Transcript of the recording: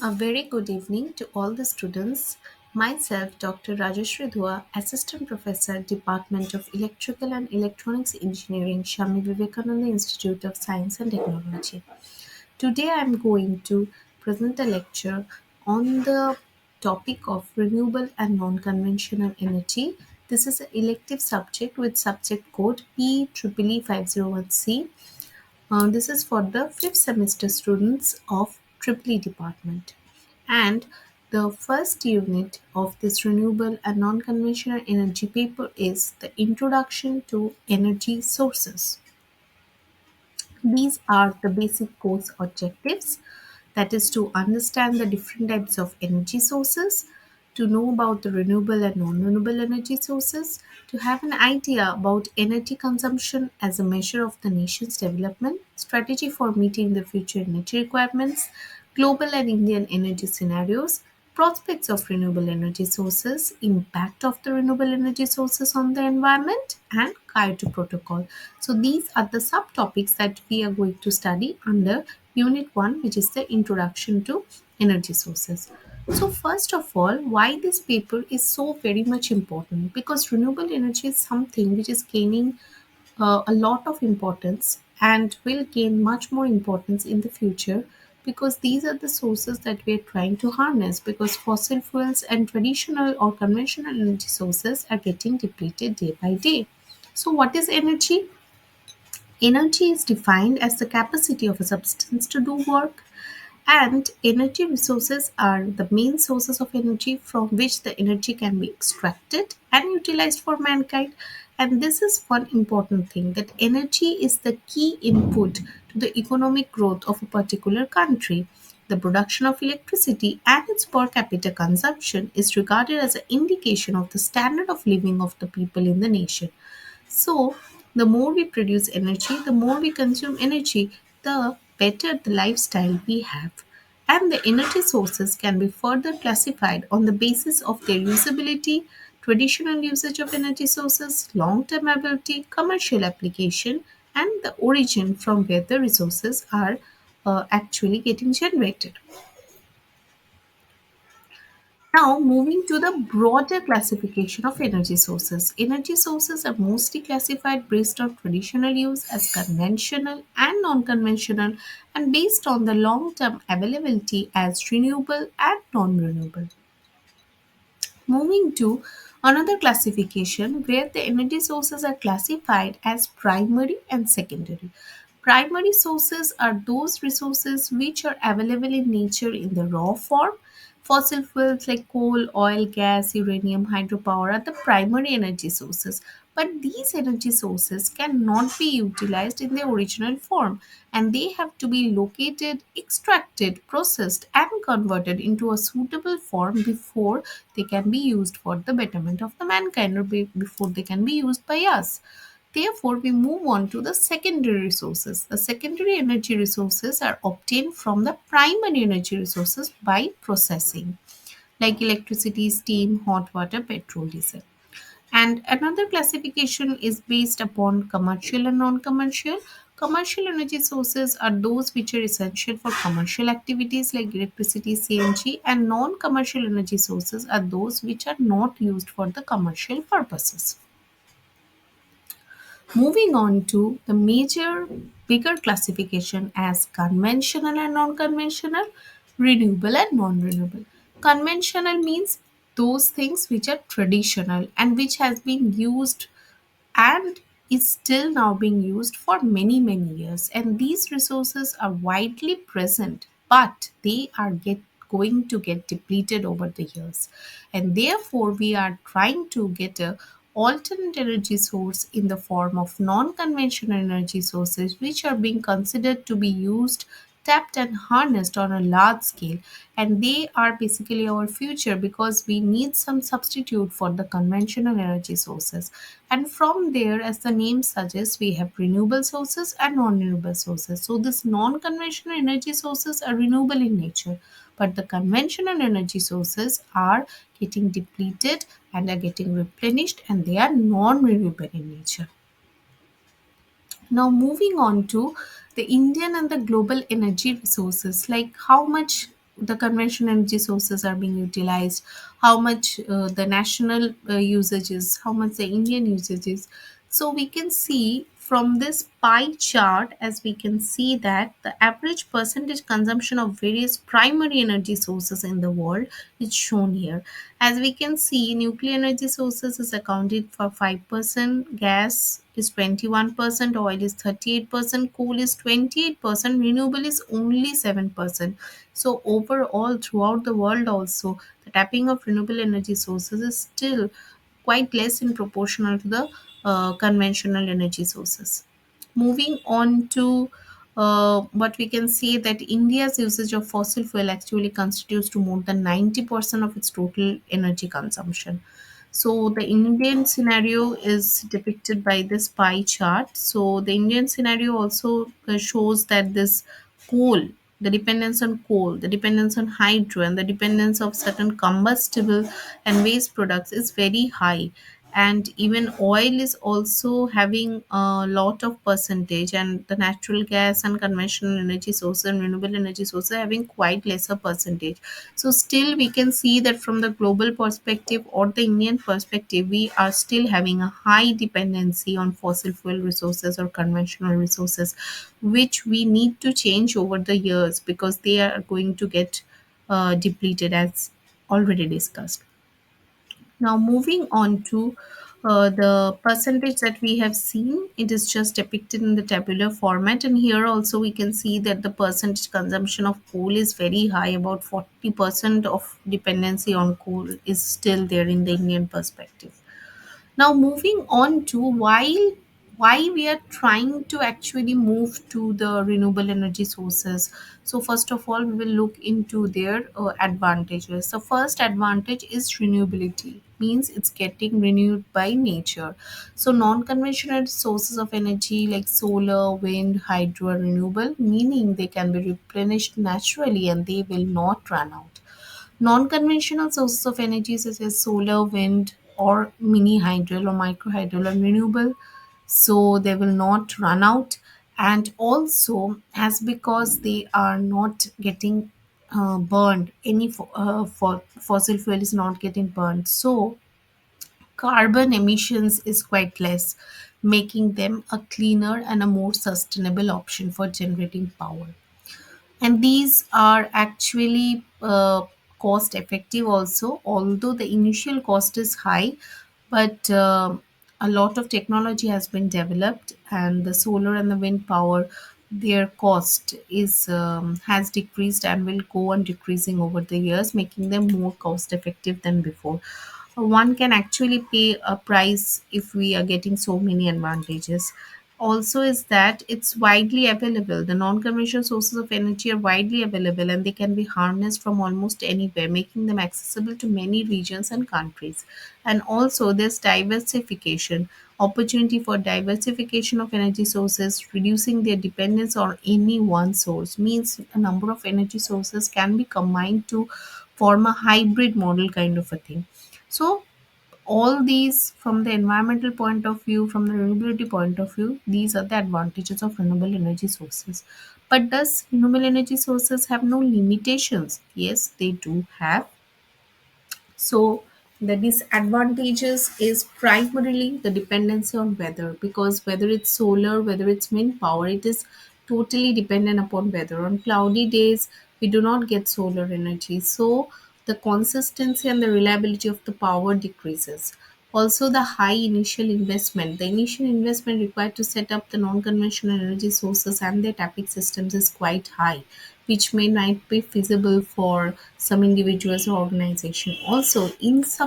A very good evening to all the students. Myself, Dr. Rajeshri Dua, Assistant Professor, Department of Electrical and Electronics Engineering, Shami Vivekananda Institute of Science and Technology. Today I am going to present a lecture on the topic of renewable and non-conventional energy. This is an elective subject with subject code P501C. This is for the fifth semester students of Triple department. And the first unit of this renewable and non-conventional energy paper is the introduction to energy sources. These are the basic course objectives, that is to understand the different types of energy sources, to know about the renewable and non-renewable energy sources, to have an idea about energy consumption as a measure of the nation's development, strategy for meeting the future energy requirements, global and Indian energy scenarios, prospects of renewable energy sources, impact of the renewable energy sources on the environment, and Kyoto Protocol. So these are the subtopics that we are going to study under Unit 1, which is the Introduction to Energy Sources. So first of all, why this paper is so very much important? Because renewable energy is something which is gaining a lot of importance and will gain much more importance in the future, because these are the sources that we are trying to harness, because fossil fuels and traditional or conventional energy sources are getting depleted day by day. So what is energy? Energy is defined as the capacity of a substance to do work, and energy resources are the main sources of energy from which the energy can be extracted and utilized for mankind. And this is one important thing, that energy is the key input to the economic growth of a particular country. The production of electricity and its per capita consumption is regarded as an indication of the standard of living of the people in the nation. So, the more we produce energy, the more we consume energy, the better the lifestyle we have. And the energy sources can be further classified on the basis of their usability, traditional usage of energy sources, long term ability, commercial application, and the origin from where the resources are actually getting generated. Now, moving to the broader classification of energy sources. Energy sources are mostly classified based on traditional use as conventional and non conventional, and based on the long term availability as renewable and non renewable. Moving to another classification where the energy sources are classified as primary and secondary. Primary sources are those resources which are available in nature in the raw form. Fossil fuels like coal, oil, gas, uranium, hydropower are the primary energy sources. But these energy sources cannot be utilized in their original form, and they have to be located, extracted, processed, and converted into a suitable form before they can be used for the betterment of the mankind, or before they can be used by us. Therefore, we move on to the secondary resources. The secondary energy resources are obtained from the primary energy resources by processing, like electricity, steam, hot water, petrol, diesel. And another classification is based upon commercial and non commercial. Commercial energy sources are those which are essential for commercial activities like electricity, CNG, and non commercial energy sources are those which are not used for the commercial purposes. Moving on to the major bigger classification as conventional and non-conventional, renewable and non-renewable. Conventional means those things which are traditional and which has been used and is still now being used for many years, and these resources are widely present, but they are going to get depleted over the years, and therefore we are trying to get a alternate energy source in the form of non-conventional energy sources which are being considered to be used, tapped and harnessed on a large scale, and they are basically our future, because we need some substitute for the conventional energy sources. And from there, as the name suggests, we have renewable sources and non-renewable sources. So these non-conventional energy sources are renewable in nature, but the conventional energy sources are getting depleted and are getting replenished, and they are non-renewable in nature. Now, moving on to the Indian and the global energy resources, like how much the conventional energy sources are being utilized, how much the national usage is, how much the Indian usage is. So we can see from this pie chart, as we can see that the average percentage consumption of various primary energy sources in the world is shown here. As we can see, nuclear energy sources is accounted for 5%, gas is 21%, oil is 38%, coal is 28%, renewable is only 7%. So overall, throughout the world also, the tapping of renewable energy sources is still quite less in proportional to the conventional energy sources. Moving on to what we can see, that India's usage of fossil fuel actually constitutes to more than 90% of its total energy consumption. So the Indian scenario is depicted by this pie chart. So the Indian scenario also shows that this coal, the dependence on coal, the dependence on hydro, and the dependence of certain combustible and waste products is very high. And even oil is also having a lot of percentage, and the natural gas and conventional energy sources and renewable energy sources are having quite lesser percentage. So still we can see that from the global perspective or the Indian perspective, we are still having a high dependency on fossil fuel resources or conventional resources, which we need to change over the years because they are going to get depleted, as already discussed. Now, moving on to the percentage that we have seen, it is just depicted in the tabular format. And here also we can see that the percentage consumption of coal is very high, about 40% of dependency on coal is still there in the Indian perspective. Now, moving on to why we are trying to actually move to the renewable energy sources. So first of all, we will look into their advantages. The first advantage is renewability, means it's getting renewed by nature. So non-conventional sources of energy like solar, wind, hydro are renewable, meaning they can be replenished naturally and they will not run out. Non-conventional sources of energy such as solar, wind, or mini hydro or micro hydro are renewable, so they will not run out. And also, as because they are not getting burned, any fossil fuel is not getting burned, so carbon emissions is quite less, making them a cleaner and a more sustainable option for generating power. And these are actually cost effective also, although the initial cost is high. But a lot of technology has been developed, and the solar and the wind power, their cost is has decreased and will go on decreasing over the years, making them more cost effective than before. One can actually pay a price if we are getting so many advantages. Also is that it's widely available. The non-conventional sources of energy are widely available and they can be harnessed from almost anywhere, making them accessible to many regions and countries. And also there's diversification, opportunity for diversification of energy sources, reducing their dependence on any one source, means a number of energy sources can be combined to form a hybrid model kind of a thing. So all these, from the environmental point of view, from the renewability point of view, these are the advantages of renewable energy sources. But does renewable energy sources have no limitations? Yes, they do have. So the disadvantages is primarily the dependency on weather, because whether it's solar, whether it's wind power, it is totally dependent upon weather. On cloudy days, we do not get solar energy. So the consistency and the reliability of the power decreases. Also, the high initial investment. The initial investment required to set up the non-conventional energy sources and their tapping systems is quite high, which may not be feasible for some individuals or organization. Also, insufficient